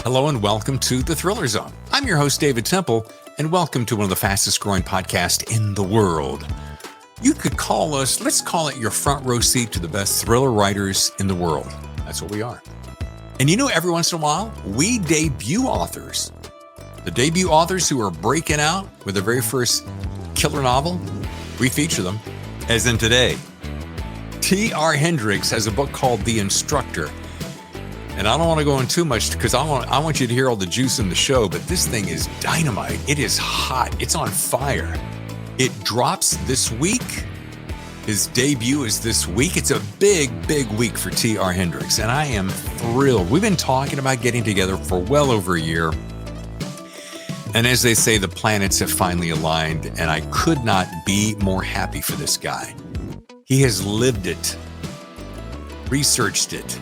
Hello and welcome to The Thriller Zone. I'm your host, David Temple, and welcome to one of the fastest growing podcasts in the world. You could call us, let's call it your front row seat to the best thriller writers in the world. That's what we are. And you know, every once in a while, we debut authors. The debut authors who are breaking out with their very first killer novel, we feature them. As in today, T.R. Hendricks has a book called The Instructor. And I don't want to go in too much because I want you to hear all the juice in the show, but this thing is dynamite. It is hot. It's on fire. It drops this week. His debut is this week. It's a big, big week for T.R. Hendricks, and I am thrilled. We've been talking about getting together for well over a year. And as they say, the planets have finally aligned, and I could not be more happy for this guy. He has lived it, researched it,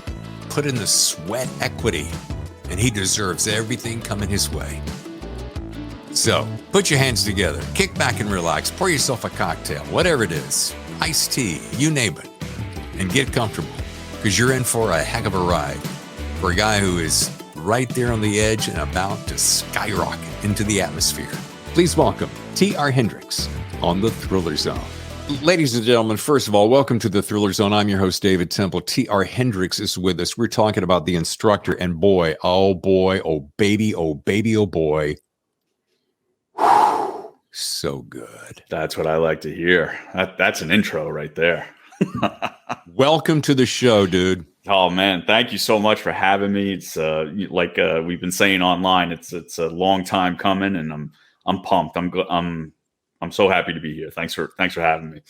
put in the sweat equity, and he deserves everything coming his way. So put your hands together, kick back and relax, pour yourself a cocktail, whatever it is, iced tea, you name it, and get comfortable because you're in for a heck of a ride for a guy who is right there on the edge and about to skyrocket into the atmosphere. Please welcome T.R. Hendricks on The Thriller Zone. Ladies and gentlemen, first of all, welcome to The Thriller Zone. I'm your host, David Temple. T.R. Hendricks is with us. We're talking about The Instructor, and boy, oh baby, oh boy. So good. That's what I like to hear. That's an intro right there. Welcome to the show, dude. Oh man, thank you so much for having me. It's like we've been saying online. It's a long time coming, and I'm pumped. I'm so happy to be here. Thanks for having me.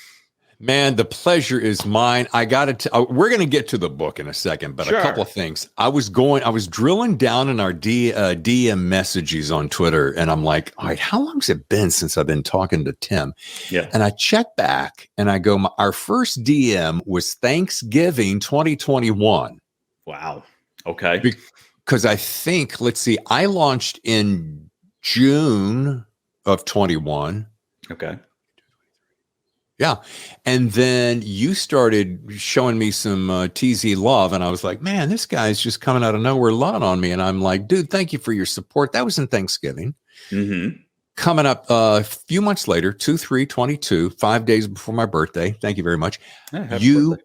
Man, the pleasure is mine. I got to we're going to get to the book in a second, but Sure. A couple of things. I was drilling down in our DM messages on Twitter, and I'm like, all right, how long has it been since I've been talking to Tim? Yeah. And I check back and I go, our first DM was Thanksgiving 2021. Wow. Okay. Because I think, let's see, I launched in June of 21. Okay. Yeah. And then you started showing me some TZ love. And I was like, man, this guy's just coming out of nowhere loving on me. And I'm like, dude, thank you for your support. That was in Thanksgiving. Mm-hmm. Coming up a few months later, 2/3/22, 5 days before my birthday. Thank you very much. You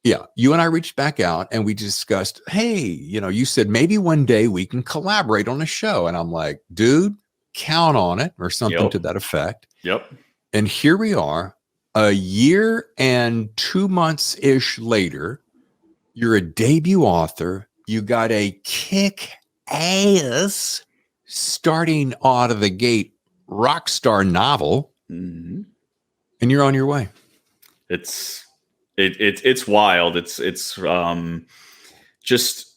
and I reached back out and we discussed, hey, you said maybe one day we can collaborate on a show. And I'm like, dude, count on it, or something to that effect. Yep. And here we are. A year and 2 months-ish later, you're a debut author. You got a kick-ass, starting out of the gate, rock star novel, Mm-hmm. and you're on your way. It's wild. It's just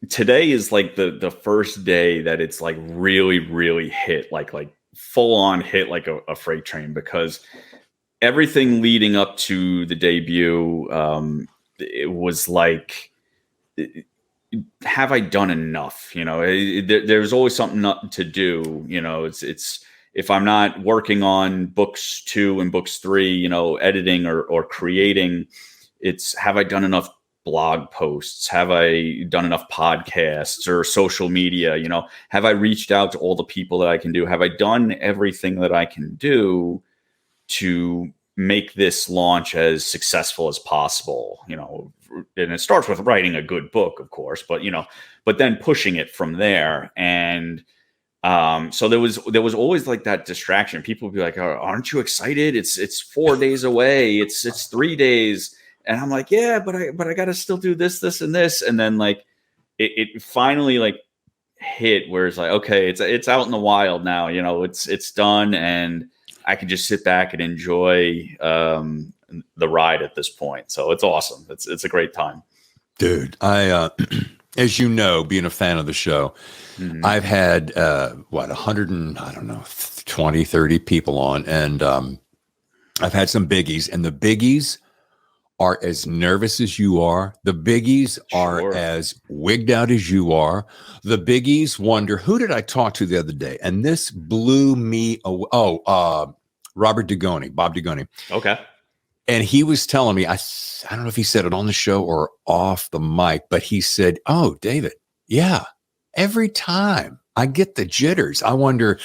today is like the first day that it's like really, really hit, like full on hit like a freight train, because everything leading up to the debut, it was like, have I done enough? There's always something not to do. It's if I'm not working on books 2 and books 3, editing or creating, it's have I done enough blog posts? Have I done enough podcasts or social media? Have I reached out to all the people that I can do? Have I done everything that I can do to make this launch as successful as possible? And it starts with writing a good book, of course, but then pushing it from there. And so there was always like that distraction. People would be like, oh, aren't you excited? It's 4 days away. It's 3 days. And I'm like, yeah, but I got to still do this, and this. And then like, it finally like hit where it's like, okay, it's out in the wild now, it's done. And I can just sit back and enjoy the ride at this point. So it's awesome. It's a great time. Dude, I, as you know, being a fan of the show, mm-hmm. I've had, 20, 30 people on, and I've had some biggies, and the biggies are as nervous as you are. The biggies are as wigged out as you are. The biggies wonder, who did I talk to the other day? And this blew me away. Bob Dugoni. Okay. And he was telling me, I don't know if he said it on the show or off the mic, but he said, oh, David, yeah, every time I get the jitters. I wonder,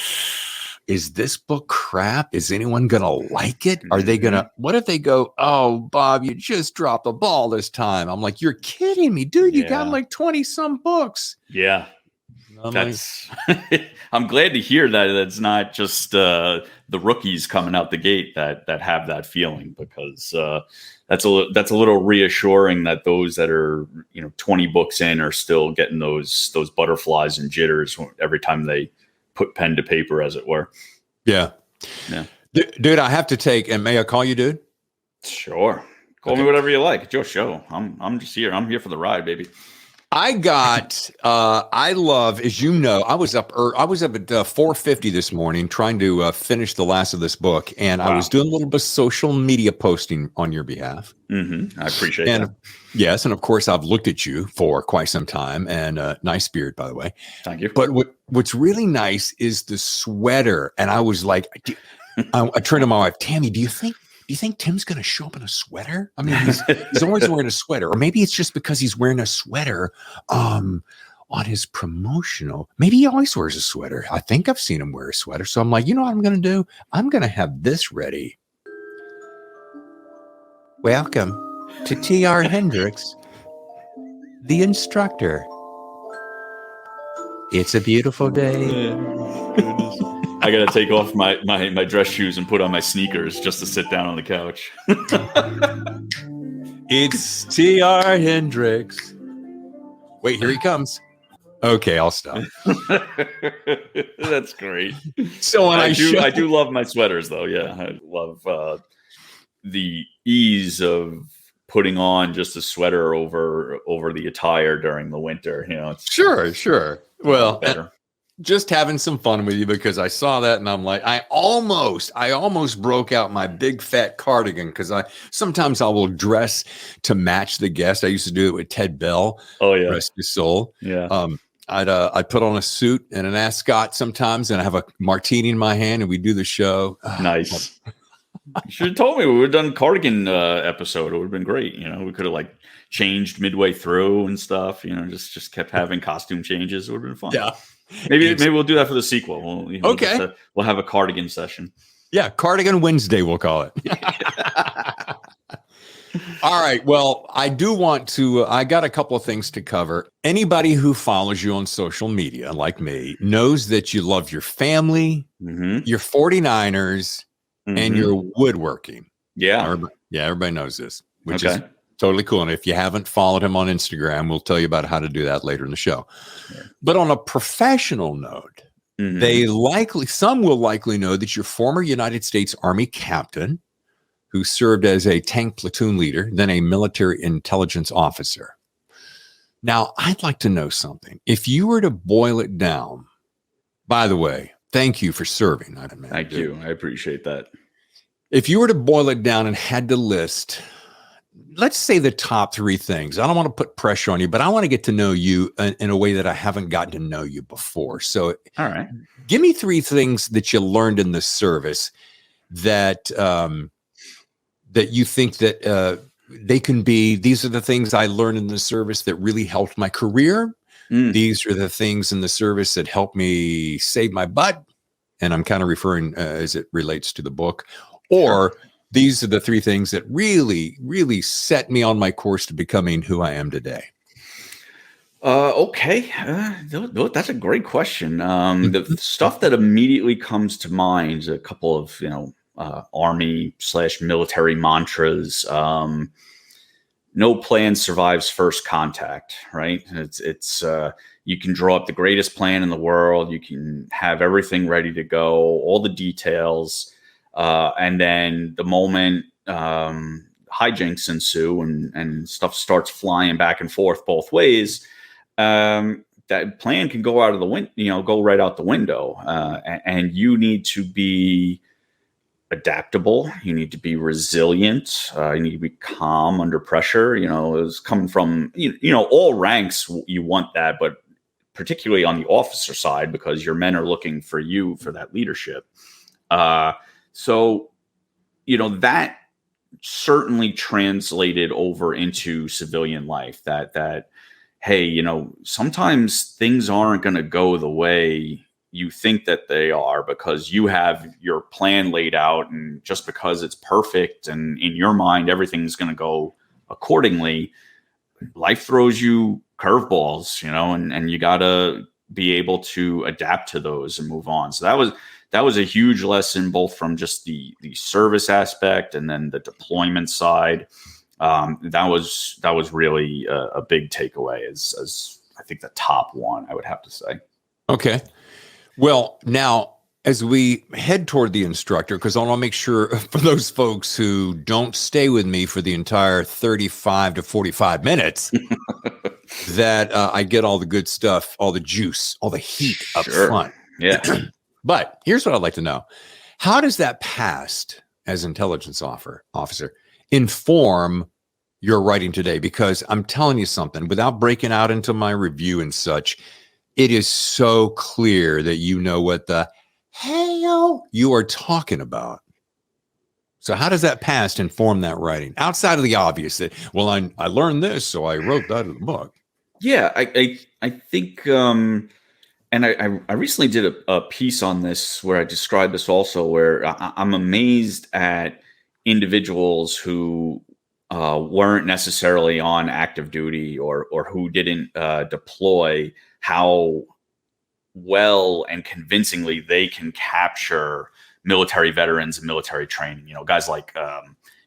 is this book crap? Is anyone going to like it? Are they going to, what if they go, oh, Bob, you just dropped the ball this time? I'm like, you're kidding me, dude. You got like 20 some books. Yeah. I'm That's I'm glad to hear that it's not just the rookies coming out the gate that have that feeling, because that's a little reassuring that those that are 20 books in are still getting those butterflies and jitters every time they put pen to paper, as it were. Yeah. Dude, I have to take, and may I call you dude? Sure. Call me whatever you like. It's your show. I'm just here. I'm here for the ride, baby. I got, I love, as you know, I was up at 4:50 this morning trying to finish the last of this book. And I was doing a little bit of social media posting on your behalf. I appreciate that. Yes. And of course, I've looked at you for quite some time, and nice beard, by the way. Thank you. But what's really nice is the sweater. And I was like, I turned to my wife, Tammy, do you think Tim's going to show up in a sweater? I mean, he's always wearing a sweater, or maybe it's just because he's wearing a sweater on his promotional. Maybe he always wears a sweater. I think I've seen him wear a sweater. So I'm like, you know what I'm going to do? I'm going to have this ready. Welcome to T.R. Hendricks, the Instructor. It's a beautiful day. I gotta take off my dress shoes and put on my sneakers just to sit down on the couch. It's T.R. Hendricks. Wait, here he comes. Okay, I'll stop. That's great. So when I do love my sweaters, though. Yeah, I love the ease of putting on just a sweater over the attire during the winter. It's sure. Well, better. Just having some fun with you, because I saw that and I'm like, I almost broke out my big fat cardigan, because sometimes I will dress to match the guest. I used to do it with Ted Bell. Oh yeah, rest his soul. Yeah. I'd put on a suit and an ascot sometimes, and I have a martini in my hand, and we do the show. Nice. You should have told me we would have done cardigan episode. It would have been great. We could have changed midway through and stuff. Just kept having costume changes. It would have been fun. Yeah. Maybe we'll do that for the sequel. Okay. We'll have a cardigan session. Yeah, Cardigan Wednesday, we'll call it. All right. Well, I do want to, I got a couple of things to cover. Anybody who follows you on social media, like me, knows that you love your family, your 49ers, and your woodworking. Yeah. Everybody knows this, which is totally cool. And if you haven't followed him on Instagram, we'll tell you about how to do that later in the show. Yeah. But on a professional note, some will likely know that you're former United States Army captain who served as a tank platoon leader, then a military intelligence officer. Now, I'd like to know something. If you were to boil it down, by the way, thank you for serving. Thank you. I appreciate that. If you were to boil it down and had to list, let's say the top 3 things. I don't want to put pressure on you, but I want to get to know you in a way that I haven't gotten to know you before. So, all right, give me 3 things that you learned in the service that that you think that they can be. These are the things I learned in the service that really helped my career. These are the things in the service that helped me save my butt. And I'm kind of referring as it relates to the book. Or these are the 3 things that really, really set me on my course to becoming who I am today. Okay. That's a great question. The stuff that immediately comes to mind, a couple of, Army/military mantras. No plan survives first contact, right? It's you can draw up the greatest plan in the world. You can have everything ready to go, all the details. And then the moment hijinks ensue and stuff starts flying back and forth both ways, that plan can go out of the window, go right out the window. And you need to be adaptable. You need to be resilient. You need to be calm under pressure. It's coming from, all ranks, you want that, but particularly on the officer side, because your men are looking for you for that leadership. So, that certainly translated over into civilian life, that hey, sometimes things aren't going to go the way you think that they are because you have your plan laid out, and just because it's perfect and in your mind everything's going to go accordingly, life throws you curveballs, and you got to be able to adapt to those and move on. So that was a huge lesson, both from just the service aspect and then the deployment side. That was really a big takeaway, as I think the top one, I would have to say. Okay. Well, now as we head toward the instructor, because I want to make sure for those folks who don't stay with me for the entire 35 to 45 minutes, that I get all the good stuff, all the juice, all the heat up front. Yeah. But here's what I'd like to know. How does that past as intelligence officer inform your writing today? Because I'm telling you something, without breaking out into my review and such, it is so clear that you know what the hell you are talking about. So how does that past inform that writing? Outside of the obvious that, well, I learned this, so I wrote that in the book. Yeah, I think, and I recently did a piece on this where I described this also, where I'm amazed at individuals who weren't necessarily on active duty or who didn't deploy, how well and convincingly they can capture military veterans and military training. Guys like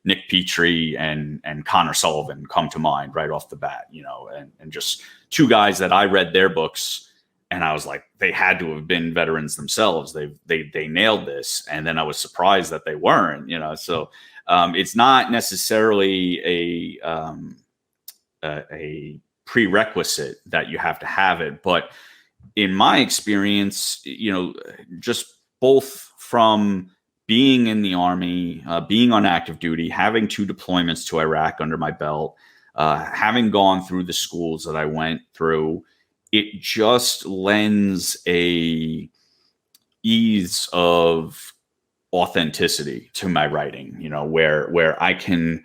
Nick Petrie and Connor Sullivan come to mind right off the bat, and just two guys that I read their books and I was like, they had to have been veterans themselves. They nailed this. And then I was surprised that they weren't, so it's not necessarily a prerequisite that you have to have it, but in my experience, just both from being in the Army, being on active duty, having 2 deployments to Iraq under my belt, having gone through the schools that I went through, it just lends a ease of authenticity to my writing, where I can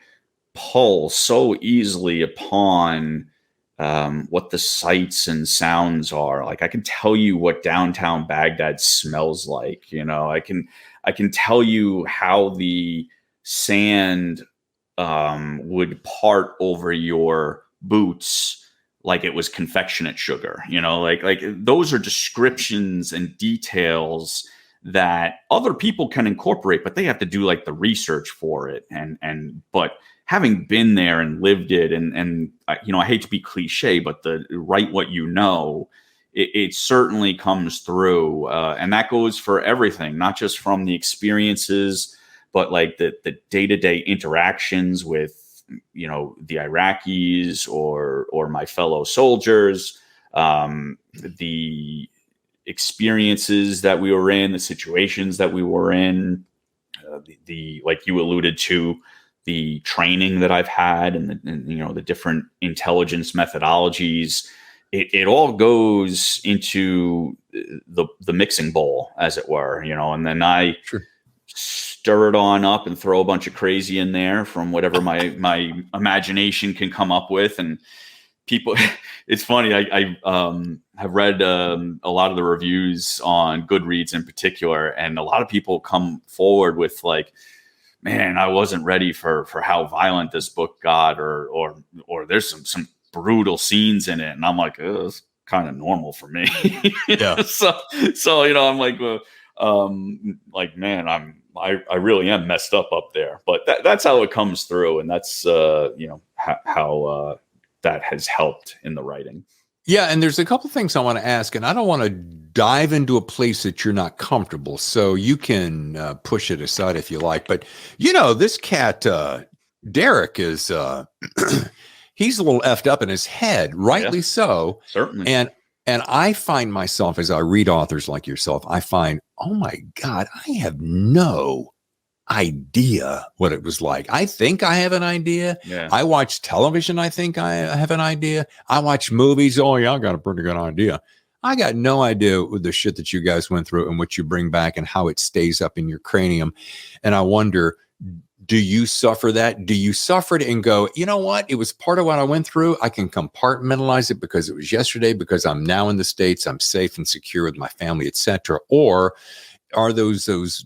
pull so easily upon what the sights and sounds are. Like, I can tell you what downtown Baghdad smells like. I can tell you how the sand would part over your boots like it was confectionate sugar. Like those are descriptions and details that other people can incorporate, but they have to do like the research for it. But having been there and lived it, and I hate to be cliche, but the write what it certainly comes through. And that goes for everything, not just from the experiences, but like the day-to-day interactions with, the Iraqis or my fellow soldiers, the experiences that we were in, the situations that we were in, the like you alluded to, the training that I've had, and the different intelligence methodologies. It all goes into the mixing bowl, as it were, and then I stir it on up and throw a bunch of crazy in there from whatever my imagination can come up with. And people, it's funny. I have read a lot of the reviews on Goodreads in particular, and a lot of people come forward with like, man, I wasn't ready for how violent this book got, or there's some brutal scenes in it. And I'm like, oh, it's kind of normal for me. Yeah. So, I'm like, man, I really am messed up there, but that's how it comes through. And that's, how that has helped in the writing. Yeah. And there's a couple things I want to ask, and I don't want to dive into a place that you're not comfortable. So you can push it aside if you like, but this cat, Derek, is, he's a little effed up in his head, rightly so. Certainly. And I find myself, as I read authors like yourself, I find, oh my God, I have no idea what it was like. I think I have an idea. Yeah. I watch television. I think I have an idea. I watch movies. Oh yeah, I got a pretty good idea. I got no idea with the shit that you guys went through and what you bring back and how it stays up in your cranium. And I wonder, Do you suffer that? Do you suffer it and go, you know what? It was part of what I went through. I can compartmentalize it because it was yesterday, because I'm now in the States. I'm safe and secure with my family, etc. Or are those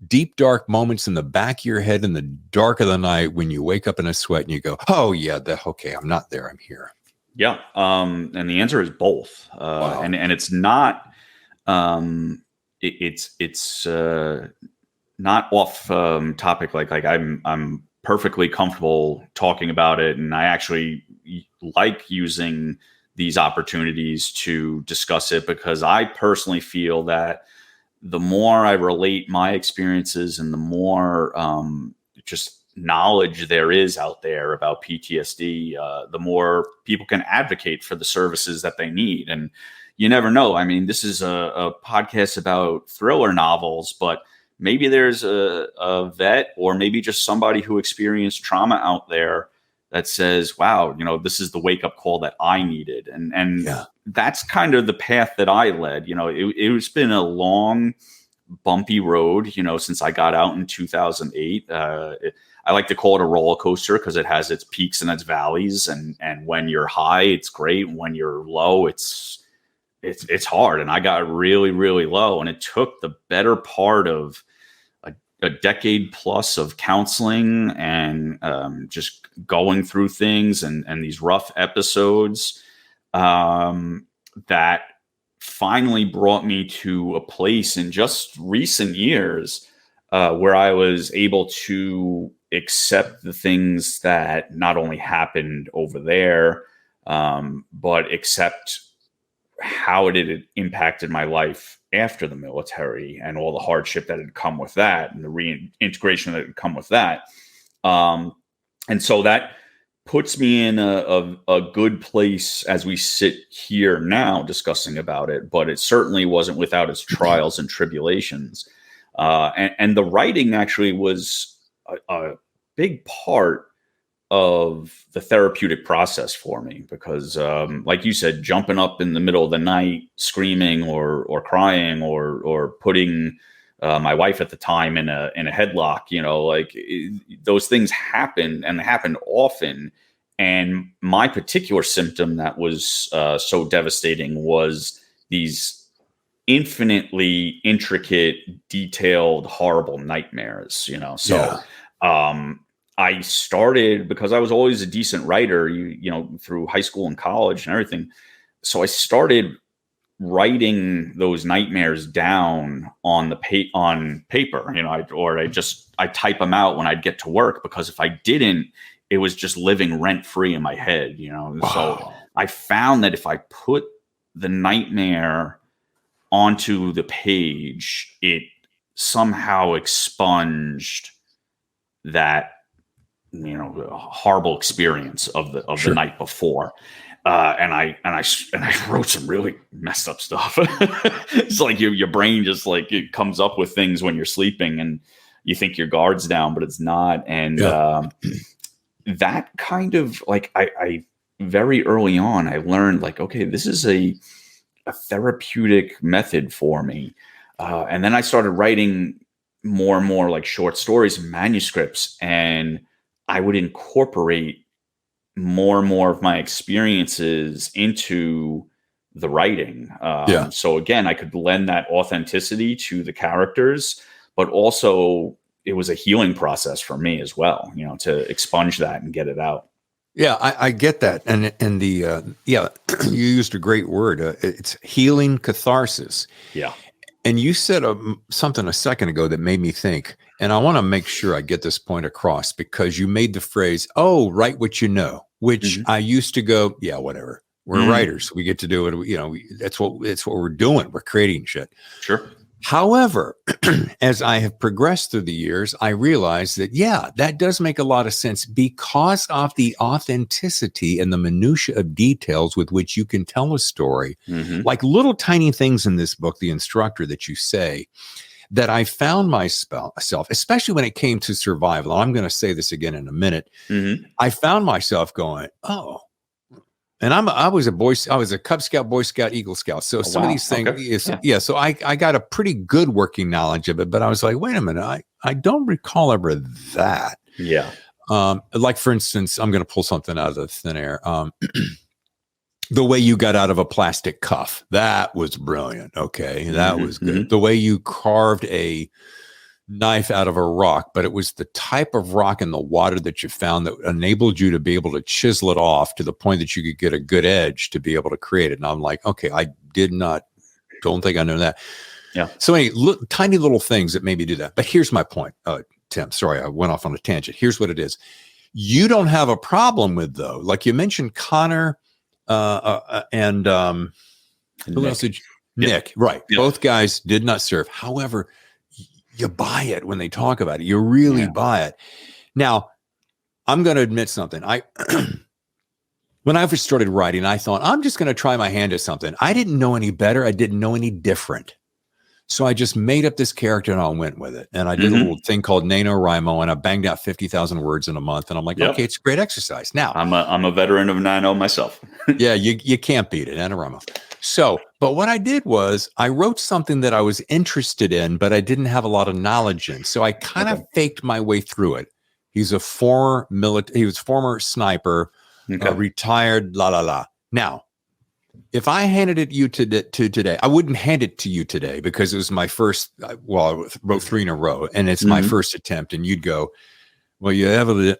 deep, dark moments in the back of your head in the dark of the night when you wake up in a sweat and you go, oh, yeah, okay, I'm not there. I'm here. Yeah. And the answer is both. Wow. And it's not, it's not off topic. Like I'm perfectly comfortable talking about it. And I actually like using these opportunities to discuss it, because I personally feel that the more I relate my experiences and the more just knowledge there is out there about PTSD, the more people can advocate for the services that they need. And you never know. I mean, this is a podcast about thriller novels, but maybe there's a vet or maybe just somebody who experienced trauma out there that says, wow, this is the wake up call that I needed. And yeah. That's kind of the path that I led. It's been a long, bumpy road, since I got out in 2008. I like to call it a roller coaster because it has its peaks and its valleys. And when you're high, it's great. When you're low, it's hard. And I got really, really low. And it took the better part of a decade plus of counseling and just going through things and these rough episodes that finally brought me to a place in just recent years where I was able to accept the things that not only happened over there, but accept how it had impacted my life after the military and all the hardship that had come with that and the reintegration that had come with that. And so that puts me in a good place as we sit here now discussing about it, but it certainly wasn't without its trials and tribulations. And the writing actually was a big part of the therapeutic process for me, because like you said, jumping up in the middle of the night, screaming or crying or putting my wife at the time in a headlock, those things happen, and they happen often. And my particular symptom that was so devastating was these infinitely intricate, detailed, horrible nightmares, So I started, because I was always a decent writer, through high school and college and everything. So I started writing those nightmares down on on paper, I type them out when I'd get to work, because if I didn't, it was just living rent free in my head, Wow. So I found that if I put the nightmare onto the page, it somehow expunged that horrible experience of the Sure. night before. And I wrote some really messed up stuff. It's like your brain just it comes up with things when you're sleeping and you think your guard's down, but it's not. And that kind of I very early on, I learned okay, this is a therapeutic method for me. And then I started writing more and more short stories and manuscripts, and I would incorporate more and more of my experiences into the writing. So again, I could lend that authenticity to the characters, but also it was a healing process for me as well, to expunge that and get it out. Yeah, I get that. And the, you used a great word. It's healing catharsis. Yeah. And you said something a second ago that made me think, and I want to make sure I get this point across, because you made the phrase, oh, write what you know, which I used to go, yeah, whatever. We're writers. We get to do it. That's what we're doing. We're creating shit. Sure. However, as I have progressed through the years, I realized that, that does make a lot of sense because of the authenticity and the minutia of details with which you can tell a story, like little tiny things in this book, The Instructor, that you say, that I found myself, especially when it came to survival. I'm going to say this again in a minute. I found myself going, oh. And I was a Cub Scout, Boy Scout, Eagle Scout. So some of these things, so I got a pretty good working knowledge of it. But I was like, wait a minute, I don't recall ever that. Yeah. Like, for instance, I'm going to pull something out of the thin air. The way you got out of a plastic cuff, that was brilliant. Okay, that was good. The way you carved a knife out of a rock, but it was the type of rock in the water that you found that enabled you to be able to chisel it off to the point that you could get a good edge to be able to create it. And I'm like, okay, I don't think I know that. Yeah. So tiny little things that maybe do that. But here's my point, Tim. Sorry, I went off on a tangent. Here's what it is. You don't have a problem with, though. Like you mentioned, Connor and who else did you? Nick, right. Yeah. Both guys did not serve. However, you buy it when they talk about it. You really buy it. Now, I'm going to admit something. When I first started writing, I thought, I'm just going to try my hand at something. I didn't know any better. I didn't know any different. So I just made up this character and I went with it. And I did a little thing called NaNoWriMo, and I banged out 50,000 words in a month. And I'm like, okay, it's a great exercise. Now, I'm a veteran of Nano myself. Yeah, you can't beat it, NaNoWriMo. So, but what I did was I wrote something that I was interested in, but I didn't have a lot of knowledge in. So I kind of faked my way through it. He's a former sniper, retired, Now, if I handed it to today, I wouldn't hand it to you today because it was my first, I wrote 3 in a row and it's my first attempt. And you'd go, well, you evidently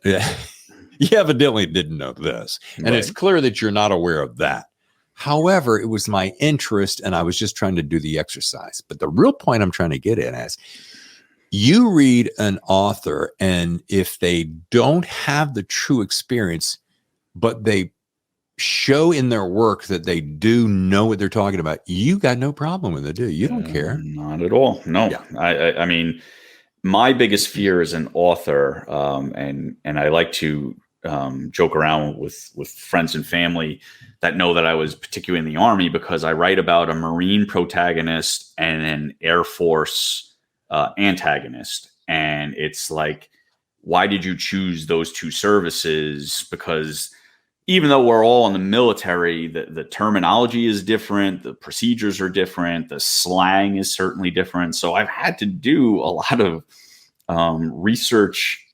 didn't know this. And it's clear that you're not aware of that. However, it was my interest and I was just trying to do the exercise. But the real point I'm trying to get at is you read an author, and if they don't have the true experience, but they show in their work that they do know what they're talking about, you got no problem with it, do you? You don't care. Not at all. No. Yeah. I mean, my biggest fear as an author, and I like to joke around with friends and family that know that I was particularly in the Army, because I write about a Marine protagonist and an Air Force antagonist. And it's like, why did you choose those two services? Because even though we're all in the military, the terminology is different, the procedures are different, the slang is certainly different. So I've had to do a lot of research,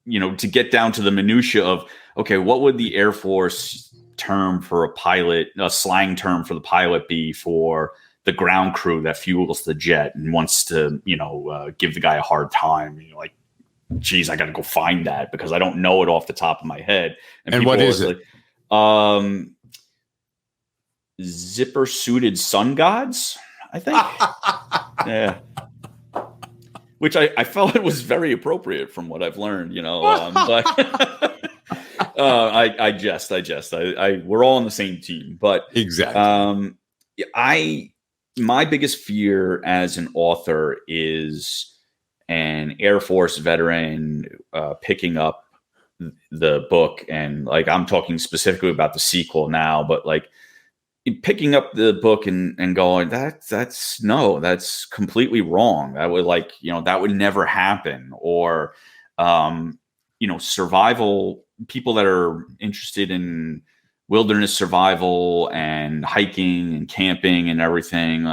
to get down to the minutia of, okay, what would the Air Force term for a pilot, a slang term for the pilot, be for the ground crew that fuels the jet and wants to, give the guy a hard time? And you're like, geez, I got to go find that because I don't know it off the top of my head. And what is it? Zipper suited sun gods, I think. Yeah. Which I felt it was very appropriate from what I've learned, but I jest. We're all on the same team, but exactly. My biggest fear as an author is an Air Force veteran picking up the book, and like I'm talking specifically about the sequel now, but like picking up the book and going, that's completely wrong. That would that would never happen. Or survival, people that are interested in wilderness survival and hiking and camping and everything,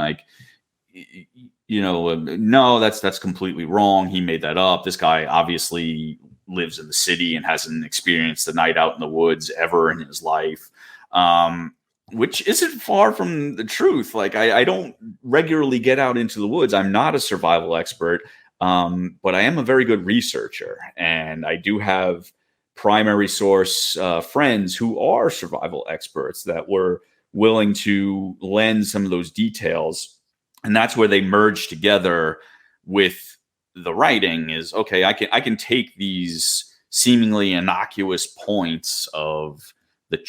no, that's completely wrong. He made that up. This guy obviously lives in the city and hasn't experienced the night out in the woods ever in his life, which isn't far from the truth. Like I don't regularly get out into the woods. I'm not a survival expert, but I am a very good researcher, and I do have primary source friends who are survival experts that were willing to lend some of those details. And that's where they merge together with the writing. Is okay, I can take these seemingly innocuous points of the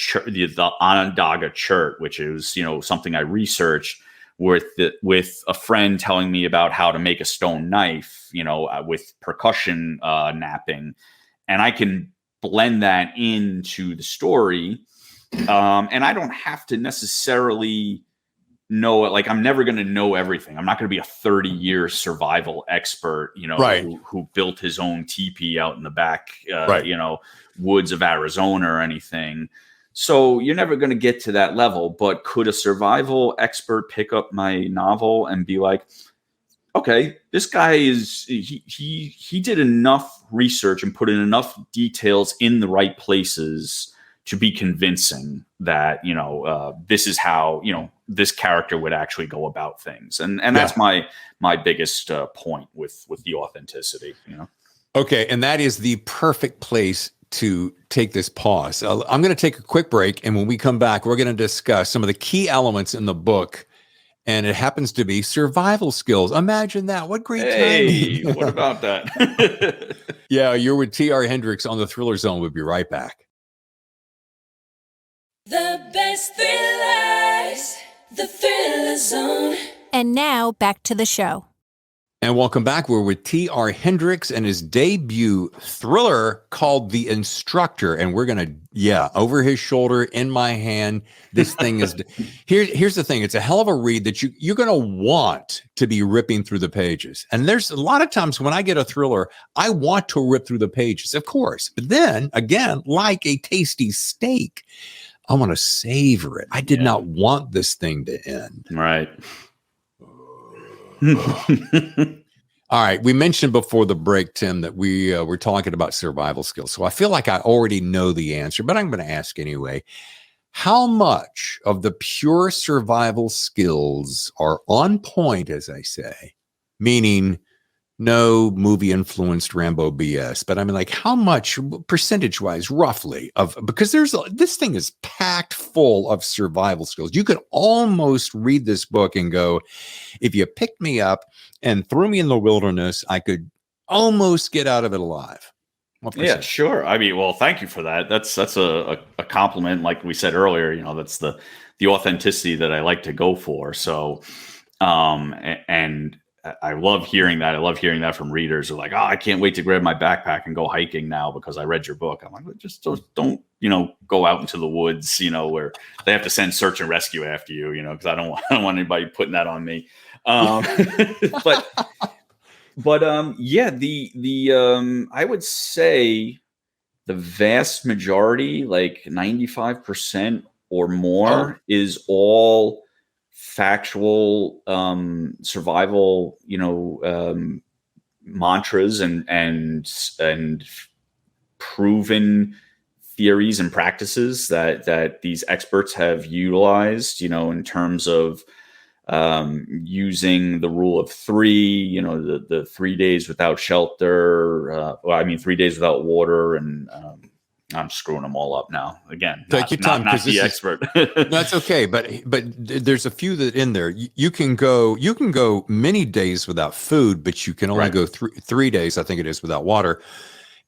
Onondaga chert, which is something I researched, with a friend telling me about how to make a stone knife, with percussion napping, and I can blend that into the story, and I don't have to necessarily know it. Like I'm never going to know everything. I'm not going to be a 30-year survival expert, who built his own teepee out in the back, woods of Arizona or anything. So you're never going to get to that level. But could a survival expert pick up my novel and be like, okay, this guy he did enough research and put in enough details in the right places to be convincing that, this is how, this character would actually go about things. And that's my biggest point with the authenticity, Okay. And that is the perfect place to take this pause. I'm going to take a quick break. And when we come back, we're going to discuss some of the key elements in the book. And it happens to be survival skills. Imagine that. What great timing. What about that? Yeah, you're with T.R. Hendricks on the Thriller Zone. We'll be right back. The best thrillers, the Thriller Zone. And now back to the show. And welcome back. We're with T.R. Hendricks and his debut thriller called The Instructor. And we're going to, over his shoulder, in my hand. This thing is, here's the thing. It's a hell of a read that you're going to want to be ripping through the pages. And there's a lot of times when I get a thriller, I want to rip through the pages, of course. But then again, like a tasty steak, I want to savor it. I did not want this thing to end. Right. All right. We mentioned before the break, Tim, that we were talking about survival skills. So I feel like I already know the answer, but I'm going to ask anyway. How much of the pure survival skills are on point, as I say, meaning no movie influenced Rambo BS, but I mean, like, how much percentage wise, roughly, because this thing is packed full of survival skills. You could almost read this book and go, if you picked me up and threw me in the wilderness, I could almost get out of it alive. Yeah, sure. I mean, well, thank you for that. That's a compliment. Like we said earlier, that's the authenticity that I like to go for. So, and I love hearing that. I love hearing that from readers who are like, oh, I can't wait to grab my backpack and go hiking now because I read your book. I'm like, just don't go out into the woods, where they have to send search and rescue after you, because I don't want anybody putting that on me. But I would say the vast majority, like 95% or more, is all factual survival, mantras and proven theories and practices that these experts have utilized, in terms of using the rule of three, the 3 days without shelter, 3 days without water, and I'm screwing them all up now. Again, take your time, not the expert. That's okay, but there's a few that in there. You can go many days without food, but you can only go 3 days, I think it is, without water.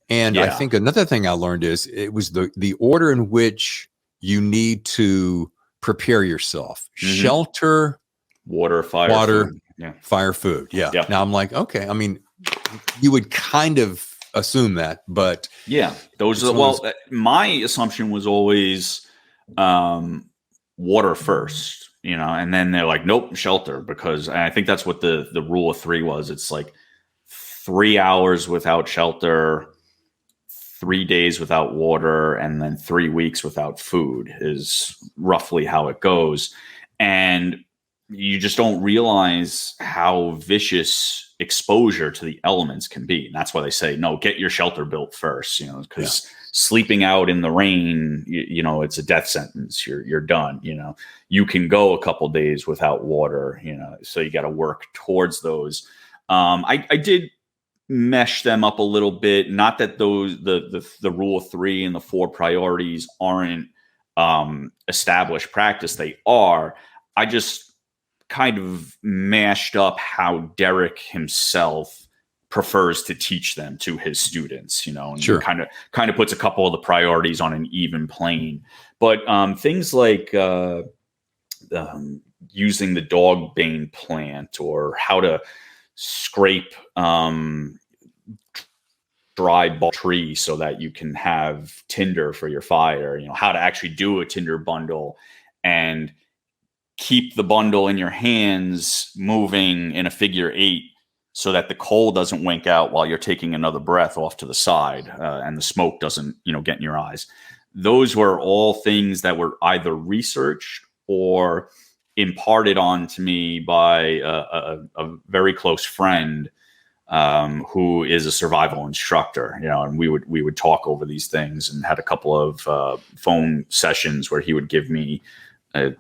And I think another thing I learned is it was the order in which you need to prepare yourself: shelter, water, fire, food. Fire, food. Yeah. Now I'm like, okay. I mean, you would kind of assume that, but those are my assumption was always water first, and then they're like, nope, shelter, because I think that's what the rule of three was. It's like 3 hours without shelter, 3 days without water, and then 3 weeks without food is roughly how it goes. And you just don't realize how vicious exposure to the elements can be. And that's why they say, no, get your shelter built first, because sleeping out in the rain, it's a death sentence. You're done. You can go a couple days without water, so you got to work towards those. I did mesh them up a little bit. Not that the rule of three and the 4 priorities aren't established practice. They are. I just kind of mashed up how Derek himself prefers to teach them to his students, and kind of puts a couple of the priorities on an even plane. But things like using the dog bane plant, or how to scrape dry tree so that you can have tinder for your fire, how to actually do a tinder bundle and keep the bundle in your hands moving in a figure 8 so that the coal doesn't wink out while you're taking another breath off to the side, and the smoke doesn't, get in your eyes. Those were all things that were either researched or imparted on to me by a very close friend who is a survival instructor, and we would talk over these things, and had a couple of phone sessions where he would give me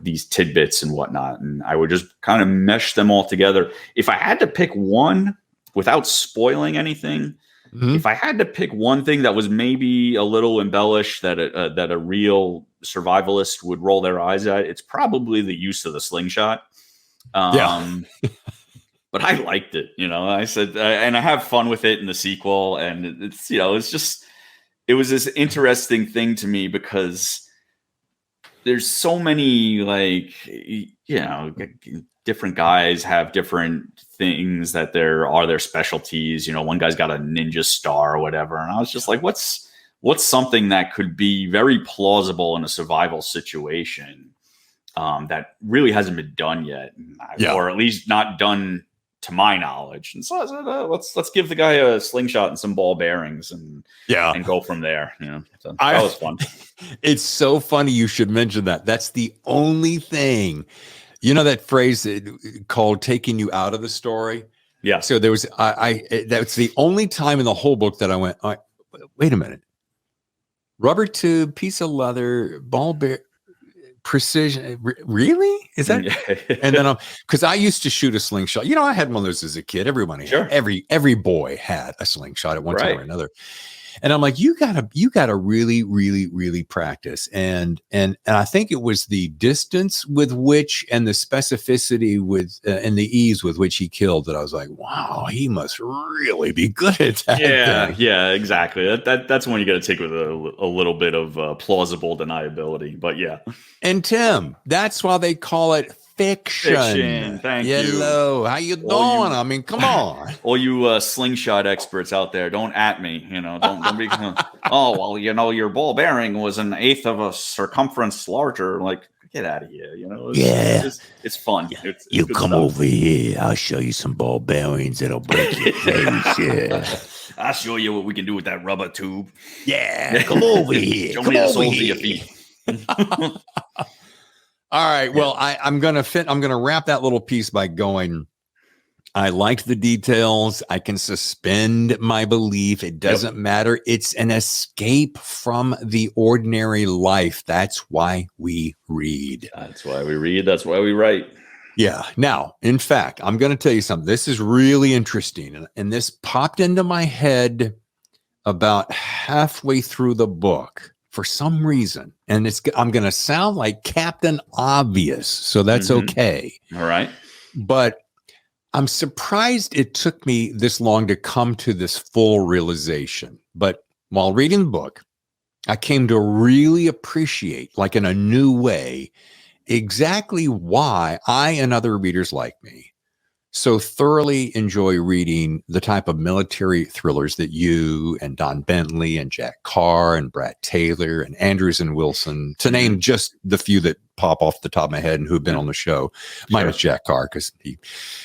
these tidbits and whatnot, and I would just kind of mesh them all together. If I had to pick one without spoiling anything, if I had to pick one thing that was maybe a little embellished that a real survivalist would roll their eyes at, it's probably the use of the slingshot. But I liked it, I said, and I have fun with it in the sequel. And it's, it was this interesting thing to me because there's so many, different guys have different things that are their specialties. One guy's got a ninja star or whatever. And I was just like, what's something that could be very plausible in a survival situation that really hasn't been done yet, or at least not done to my knowledge. And so I said, let's give the guy a slingshot and some ball bearings and go from there. So that was fun. It's so funny you should mention that. That's the only thing, that phrase called taking you out of the story. Yeah. So there was, that's the only time in the whole book that I went, wait a minute. Rubber tube, piece of leather, ball bear, precision. Really? Is that? And then because I used to shoot a slingshot. I had one of those as a kid. Every boy had a slingshot at one time or another. And I'm like, you gotta really, really, really practice. And I think it was the distance with which and the specificity with and the ease with which he killed that I was like, wow, he must really be good at that. Yeah, exactly. That's when you got to take with a little bit of plausible deniability. But yeah. And Tim, that's why they call it fiction. Thank you. Hello, how you doing? I mean, come on. All you slingshot experts out there, don't at me. Don't be. Oh well, your ball bearing was an eighth of a circumference larger. Like, get out of here. It's fun. It's you come stuff. over here. I'll show you some ball bearings that'll break your face. Yeah. I'll show you what we can do with that rubber tube. Yeah, come over here. Show me the soles of your feet. All right. Well, I'm gonna wrap that little piece by going, I liked the details. I can suspend my belief. It doesn't matter. It's an escape from the ordinary life. That's why we read. That's why we read. That's why we write. Yeah. Now, in fact, I'm going to tell you something. This is really interesting. And this popped into my head about halfway through the book. For some reason, and I'm going to sound like Captain Obvious, so that's okay. All right. But I'm surprised it took me this long to come to this full realization. But while reading the book, I came to really appreciate, like in a new way, exactly why I and other readers like me so thoroughly enjoy reading the type of military thrillers that you and Don Bentley and Jack Carr and Brad Taylor and Andrews and Wilson, to name just the few that pop off the top of my head and who've been on the show, minus Jack Carr because he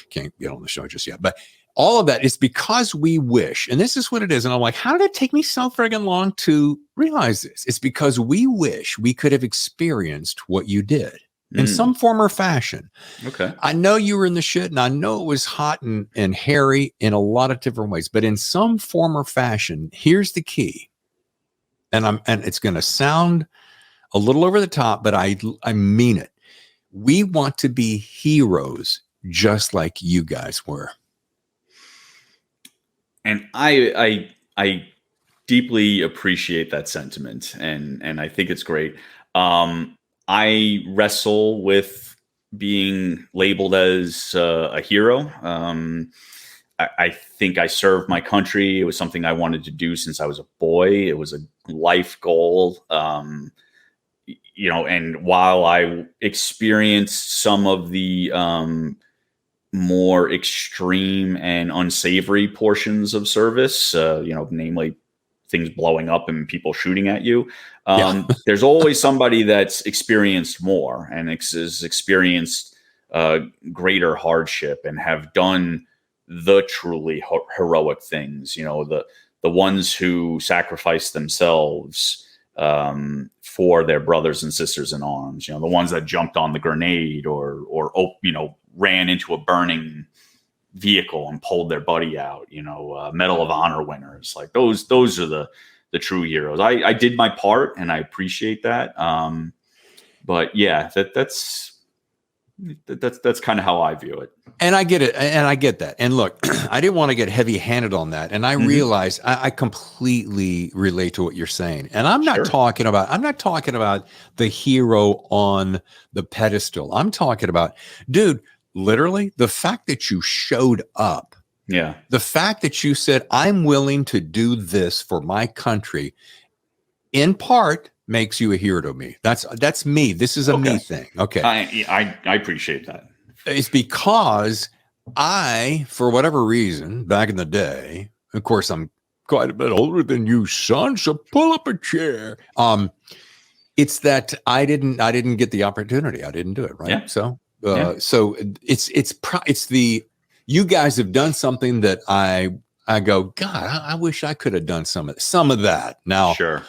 can't get on the show just yet. But all of that is because we wish, and this is what it is. And I'm like, how did it take me so friggin' long to realize this? It's because we wish we could have experienced what you did. In some form or fashion. Okay. I know you were in the shit and I know it was hot and hairy in a lot of different ways, but in some form or fashion, here's the key. And it's going to sound a little over the top, but I mean it. We want to be heroes just like you guys were. And I deeply appreciate that sentiment and I think it's great. I wrestle with being labeled as a hero. I think I served my country. It was something I wanted to do since I was a boy. It was a life goal. And while I experienced some of the more extreme and unsavory portions of service, namely things blowing up and people shooting at you. There's always somebody that's experienced more and has experienced greater hardship and have done the truly heroic things. The ones who sacrifice themselves for their brothers and sisters in arms. The ones that jumped on the grenade or ran into a burning vehicle and pulled their buddy out. Medal of Honor winners. Like those are the true heroes. I did my part, and I appreciate that. But yeah, that's kind of how I view it. And I get it. And I get that. And look, I didn't want to get heavy handed on that. And I realize I completely relate to what you're saying. And I'm not talking about the hero on the pedestal. I'm talking about, dude, literally the fact that you showed up. Yeah. The fact that you said, I'm willing to do this for my country, in part makes you a hero to me. That's me. This is a me thing. Okay. I appreciate that. It's because I, for whatever reason, back in the day, of course, I'm quite a bit older than you, son, so pull up a chair. It's that I didn't get the opportunity. I didn't do it. Right. Yeah. So it's the, you guys have done something that I go, God, I wish I could have done some of that. Now, sure.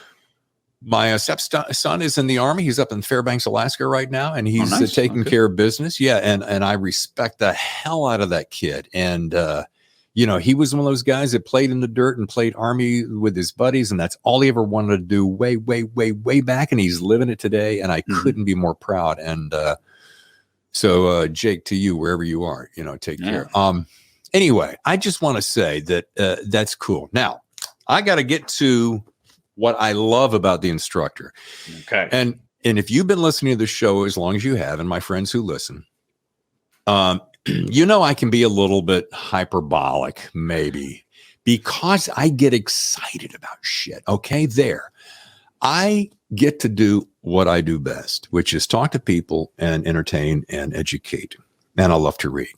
My stepson is in the Army. He's up in Fairbanks, Alaska right now, and he's taking care of business. Yeah, and I respect the hell out of that kid. And he was one of those guys that played in the dirt and played Army with his buddies, and that's all he ever wanted to do way, way, way, way back. And he's living it today, and I couldn't be more proud. And so, Jake, to you, wherever you are, take care. Anyway, I just want to say that that's cool. Now, I got to get to what I love about the Instructor. Okay. And if you've been listening to the show as long as you have, and my friends who listen, I can be a little bit hyperbolic, maybe, because I get excited about shit. Okay, I get to do what I do best, which is talk to people and entertain and educate. And I love to read.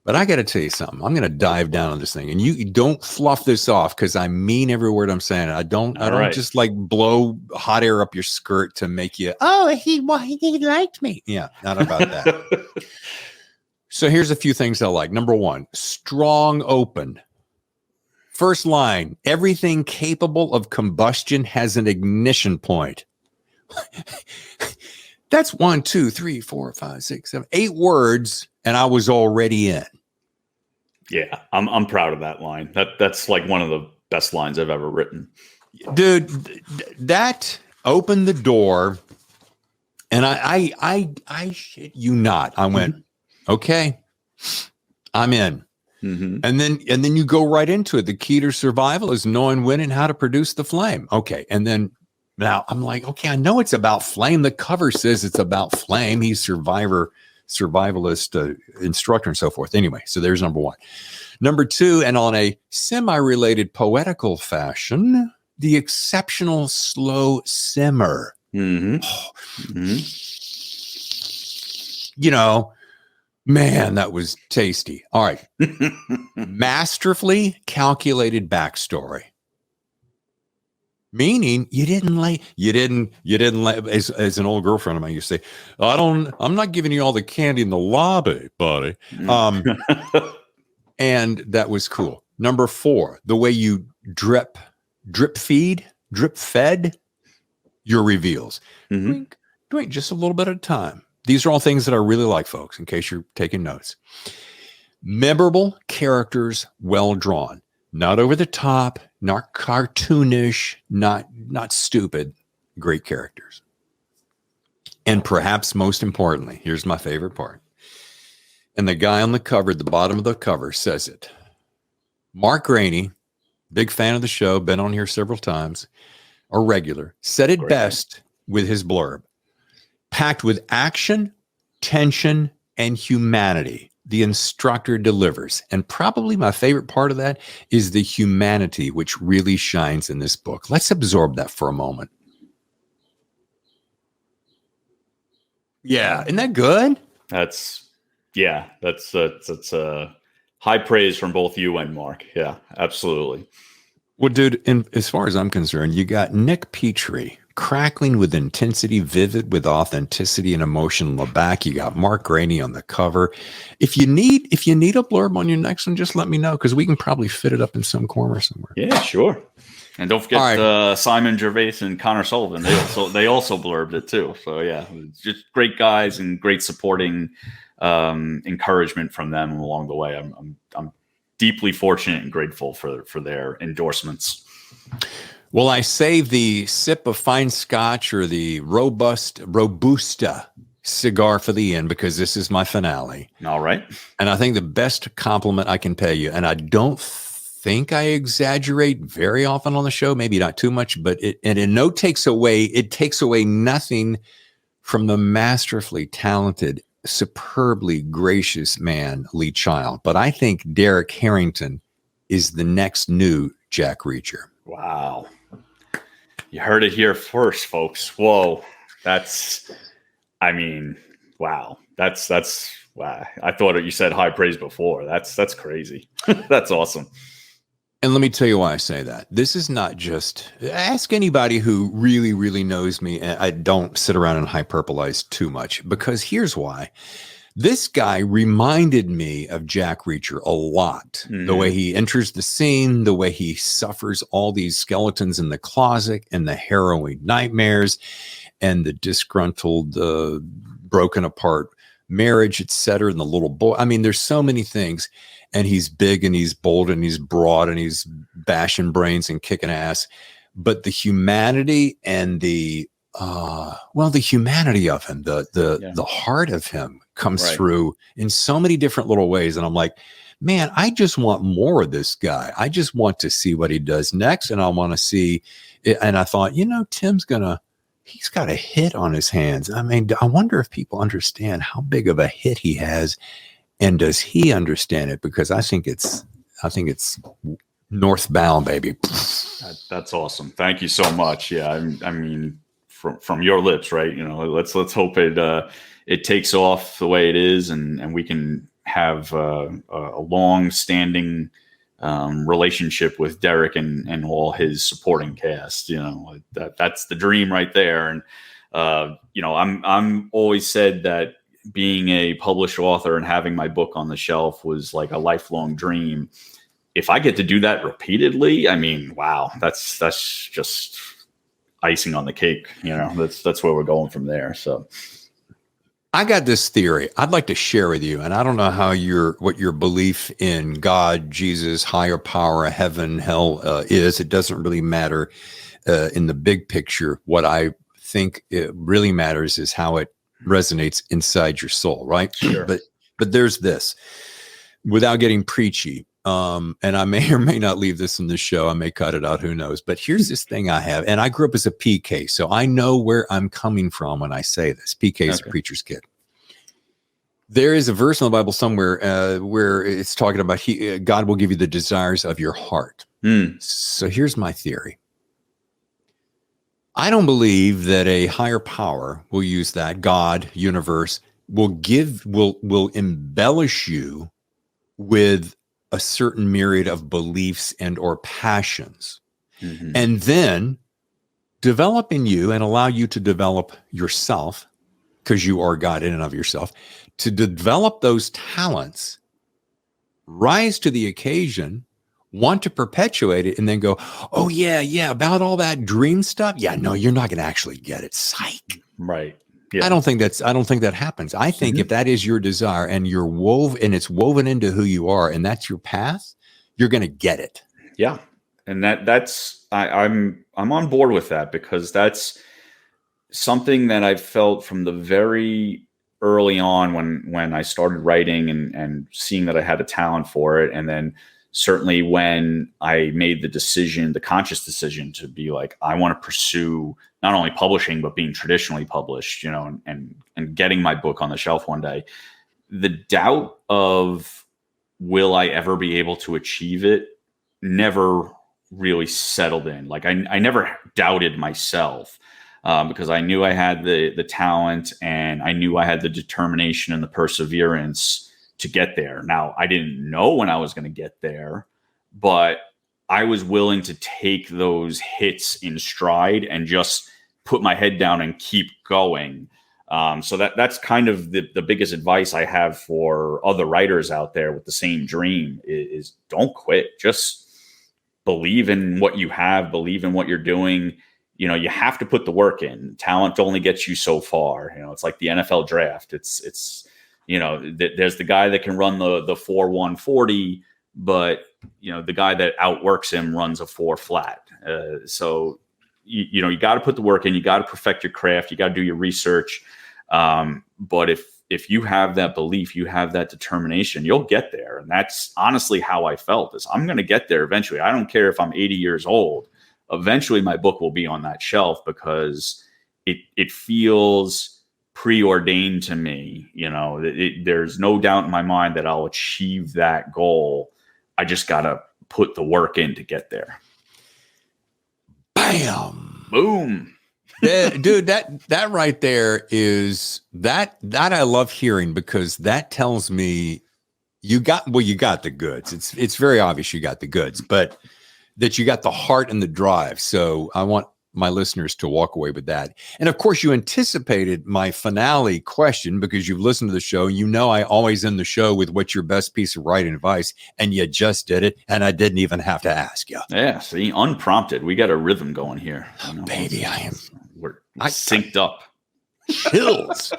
But I got to tell you something. I'm going to dive down on this thing, and you don't fluff this off, because I mean every word I'm saying. I don't just like blow hot air up your skirt to make you, he liked me. Yeah, not about that. So here's a few things I like. Number one, strong open. First line, everything capable of combustion has an ignition point. That's 1, 2, 3, 4, 5, 6, 7, 8 words, and I was already in. Yeah, I'm proud of that line. That's like one of the best lines I've ever written. Dude, that opened the door, and I shit you not. I went, okay, I'm in. Mm-hmm. And then you go right into it. The key to survival is knowing when and how to produce the flame. Okay, and then now I'm like, okay, I know it's about flame. The cover says it's about flame. He's survivalist, instructor, and so forth. Anyway, so there's number one. Number two, and on a semi-related poetical fashion, the exceptional slow simmer. Mm-hmm. Man, that was tasty. All right. Masterfully calculated backstory. Meaning you didn't as an old girlfriend of mine used to say, I'm not giving you all the candy in the lobby, buddy. And that was cool. Number 4, the way you drip fed your reveals. Mm-hmm. Drink just a little bit at a time. These are all things that I really like, folks, in case you're taking notes. Memorable characters, well drawn. Not over the top, not cartoonish, not stupid. Great characters. And perhaps most importantly, here's my favorite part. And the guy on the cover, at the bottom of the cover, says it. Mark Graney, big fan of the show, been on here several times, a regular, said it best with his blurb. Packed with action, tension, and humanity, the Instructor delivers. And probably my favorite part of that is the humanity, which really shines in this book. Let's absorb that for a moment. Yeah, isn't that good? That's high praise from both you and Mark. Yeah, absolutely. Well, dude, as far as I'm concerned, you got Nick Petrie, crackling with intensity, vivid with authenticity and emotion in the back. You got Mark Graney on the cover. If you need a blurb on your next one, just let me know, because we can probably fit it up in some corner somewhere. Yeah, sure. And don't forget Simon Gervais and Connor Sullivan. They also blurbed it too. So yeah, just great guys and great supporting encouragement from them along the way. I'm deeply fortunate and grateful for their endorsements. Well, I save the sip of fine scotch or the Robusta cigar for the end because this is my finale. All right. And I think the best compliment I can pay you, and I don't think I exaggerate very often on the show, maybe not too much, but it takes away nothing from the masterfully talented, superbly gracious man, Lee Child. But I think Derek Harrington is the next new Jack Reacher. Wow. You heard it here first, folks. Whoa. Wow. Wow. I thought you said high praise before. That's crazy. That's awesome. And let me tell you why I say that. This is not just, ask anybody who really, really knows me. And I don't sit around and hyperbolize too much, because here's why. This guy reminded me of Jack Reacher a lot. The way he enters the scene, the way he suffers all these skeletons in the closet and the harrowing nightmares and the disgruntled, broken apart marriage, etc. And the little boy. I mean, there's so many things. And he's big and he's bold and he's broad and he's bashing brains and kicking ass. But the humanity and the humanity of him, the heart of him comes through in so many different little ways. And I'm like, man, I just want more of this guy. I just want to see what he does next. And I want to see it. And I thought, he's got a hit on his hands. I mean, I wonder if people understand how big of a hit he has. And does he understand it? Because I think it's northbound, baby. That's awesome. Thank you so much. Yeah. I mean, from your lips, right? Let's hope it takes off the way it is, and we can have a long-standing relationship with Derek and all his supporting cast. That's the dream right there. And I'm always said that being a published author and having my book on the shelf was like a lifelong dream. If I get to do that repeatedly, I mean, wow, that's just icing on the cake. That's where we're going from there. So I got this theory I'd like to share with you. And I don't know what your belief in God, Jesus, higher power, heaven, hell is. It doesn't really matter in the big picture. What I think it really matters is how it resonates inside your soul, right? Sure. But there's this, without getting preachy, and I may or may not leave this in the show. I may cut it out. Who knows? But here's this thing I have, and I grew up as a PK, so I know where I'm coming from when I say this. PK is a preacher's kid. There is a verse in the Bible somewhere where it's talking about God will give you the desires of your heart. So here's my theory. I don't believe that a higher power, we'll use that, God, universe, will embellish you with a certain myriad of beliefs and or passions, and then develop in you and allow you to develop yourself, because you are God in and of yourself, to develop those talents, rise to the occasion, want to perpetuate it, and then go, oh yeah, about all that dream stuff. Yeah, no, you're not going to actually get it. Psych. Right. Yeah. I don't think that happens. I think if that is your desire and it's woven into who you are, and that's your path, you're going to get it. Yeah. And I'm on board with that, because that's something that I've felt from the very early on when I started writing and seeing that I had a talent for it. And then certainly when I made the conscious decision to be like, I want to pursue not only publishing, but being traditionally published, and getting my book on the shelf one day, the doubt of will I ever be able to achieve it never really settled in. Like I never doubted myself, because I knew I had the talent, and I knew I had the determination and the perseverance to get there. Now, I didn't know when I was going to get there, but I was willing to take those hits in stride and just put my head down and keep going. So that's kind of the biggest advice I have for other writers out there with the same dream is don't quit. Just believe in what you have, believe in what you're doing. You know, you have to put the work in. Talent only gets you so far. You know, it's like the NFL draft. It's you know, there's the guy that can run the 4.1 40, but you know, the guy that outworks him runs a 4 flat. So you know, you got to put the work in. You got to perfect your craft. You got to do your research. But if you have that belief, you have that determination, you'll get there. And that's honestly how I felt. Is I'm going to get there eventually. I don't care if I'm 80 years old. Eventually, my book will be on that shelf because it feels preordained to me. You know, there's no doubt in my mind that I'll achieve that goal. I just got to put the work in to get there. Bam. Boom. Yeah, dude, that right there is that I love hearing, because that tells me you got the goods. It's very obvious you got the goods, but that you got the heart and the drive. So I want my listeners to walk away with that. And of course, you anticipated my finale question because you've listened to the show. You know, I always end the show with what's your best piece of writing advice, and you just did it. And I didn't even have to ask you. Yeah, see, unprompted. We got a rhythm going here. Oh, baby, we're synced up. Chills.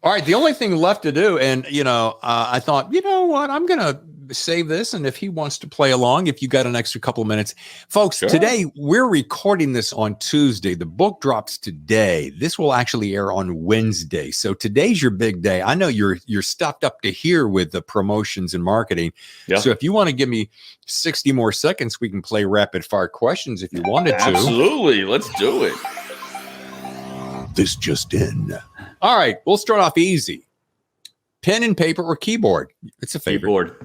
All right, the only thing left to do, and you know, I thought, you know what, I'm gonna save this, and if he wants to play along, if you got an extra couple of minutes, folks. Sure. Today we're recording this on Tuesday. The book drops today. This will actually air on Wednesday. So today's your big day. I know you're stuffed up to here with the promotions and marketing. Yeah. So if you want to give me 60 more seconds, we can play rapid fire questions if you wanted to. Absolutely, let's do it. This just in. All right, we'll start off easy. Pen and paper or keyboard? It's a favorite. Keyboard.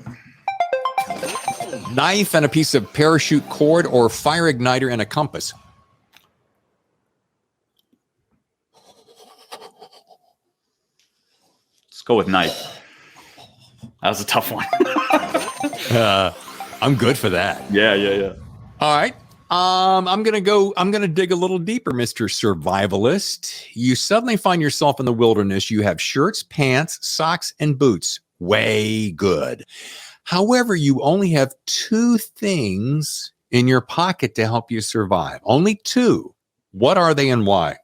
Knife and a piece of parachute cord or fire igniter and a compass? Let's go with knife. That was a tough one. I'm good for that. Yeah. All right. I'm going to dig a little deeper, Mr. Survivalist. You suddenly find yourself in the wilderness. You have shirts, pants, socks, and boots. Way good. However, you only have 2 things in your pocket to help you survive. Only 2. What are they and why?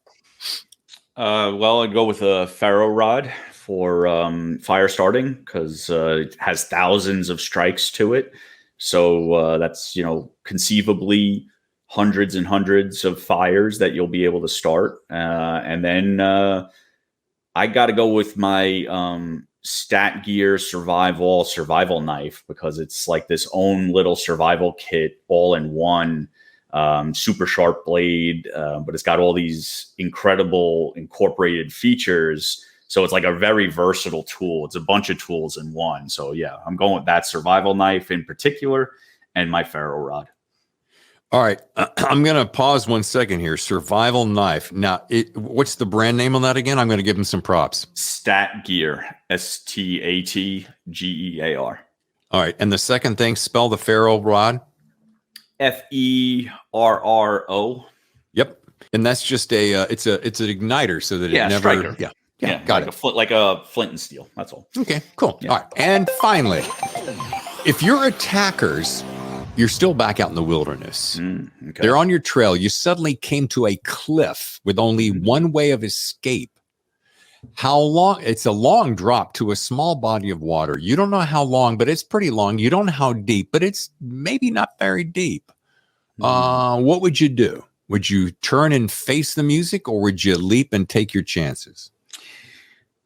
Well, I'd go with a ferro rod for fire starting because it has thousands of strikes to it. So that's, you know, conceivably hundreds and hundreds of fires that you'll be able to start. And then I got to go with my Stat Gear survival knife because it's like this own little survival kit all in one. Super sharp blade, but it's got all these incredible incorporated features. So it's like a very versatile tool. It's a bunch of tools in one. So yeah, I'm going with that survival knife in particular and my ferro rod. All right. I'm going to pause 1 second here. Survival knife. Now, what's the brand name on that again? I'm going to give him some props. Stat Gear. STATGEAR. All right. And the second thing, spell the ferro rod. FERRO. Yep. And that's just it's an igniter so that it never. Striker. Yeah. Got it. Like a flint and steel. That's all. Okay, cool. Yeah. All right. And finally, if your attackers, you're still back out in the wilderness. Okay. They're on your trail. You suddenly came to a cliff with only one way of escape. How long? It's a long drop to a small body of water. You don't know how long, but it's pretty long. You don't know how deep, but it's maybe not very deep. What would you do? Would you turn and face the music, or would you leap and take your chances?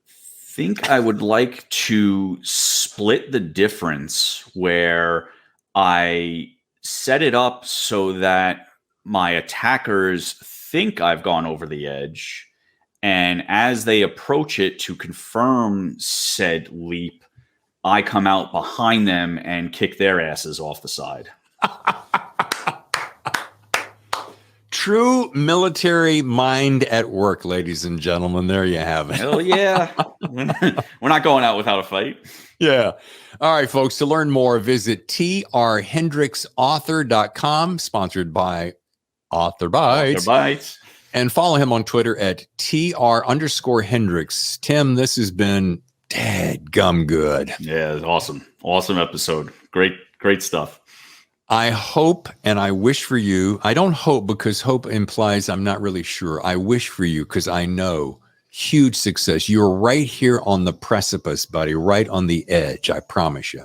Think I would like to split the difference where I set it up so that my attackers think I've gone over the edge. And as they approach it to confirm said leap, I come out behind them and kick their asses off the side. True military mind at work, ladies and gentlemen. There you have it. Hell yeah. We're not going out without a fight. Yeah. All right, folks. To learn more, visit trhendricksauthor.com, sponsored by Author Bites. And follow him on Twitter at @TR_Hendricks. Tim, this has been dadgum good. Yeah, it's awesome. Awesome episode. Great stuff. I hope and I wish for you. I don't hope because hope implies I'm not really sure. I wish for you because I know huge success. You're right here on the precipice, buddy, right on the edge. I promise you.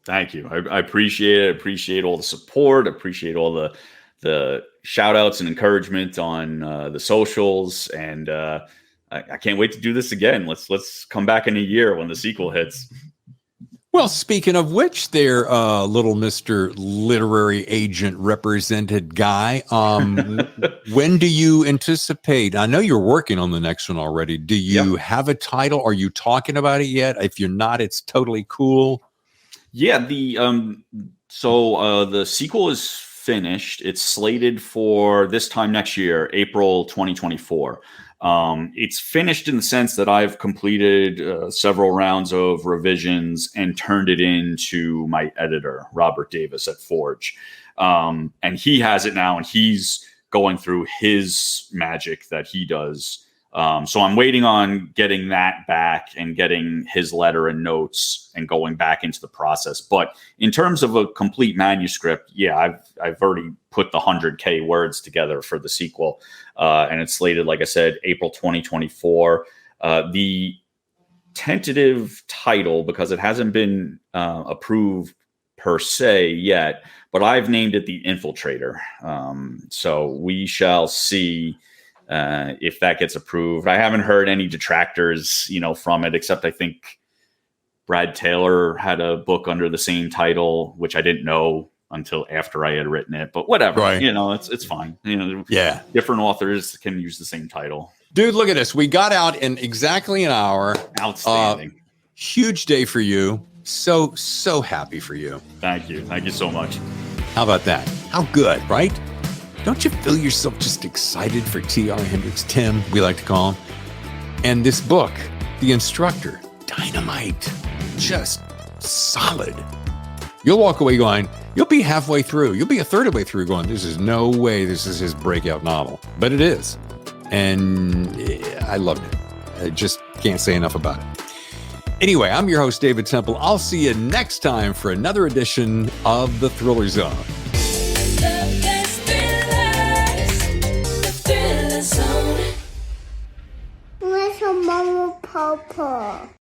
Thank you. I appreciate it. I appreciate all the support. I appreciate all the shout outs and encouragement on the socials. And I can't wait to do this again. Let's come back in a year when the sequel hits. Well, speaking of which, there, little Mr. Literary Agent represented guy. When do you anticipate? I know you're working on the next one already. Do you have a title? Are you talking about it yet? If you're not, it's totally cool. Yeah, the sequel is finished. It's slated for this time next year, April 2024. It's finished in the sense that I've completed several rounds of revisions and turned it into my editor, Robert Davis at Forge. And he has it now, and he's going through his magic that he does. So I'm waiting on getting that back and getting his letter and notes and going back into the process. But in terms of a complete manuscript, yeah, I've already put the 100K words together for the sequel. And it's slated, like I said, April 2024. The tentative title, because it hasn't been approved per se yet, but I've named it The Infiltrator. So we shall see if that gets approved. I haven't heard any detractors, from it, except I think Brad Taylor had a book under the same title, which I didn't know until after I had written it, but whatever, right. It's fine. Yeah. Different authors can use the same title. Dude, look at this. We got out in exactly an hour. Outstanding. Huge day for you. So happy for you. Thank you. Thank you so much. How about that? How good, right? Don't you feel yourself just excited for T.R. Hendricks, Tim, we like to call him? And this book, The Instructor, dynamite, just solid. You'll walk away going, you'll be halfway through. You'll be a third of the way through going, this is no way this is his breakout novel. But it is. And I loved it. I just can't say enough about it. Anyway, I'm your host, David Temple. I'll see you next time for another edition of The Thriller Zone.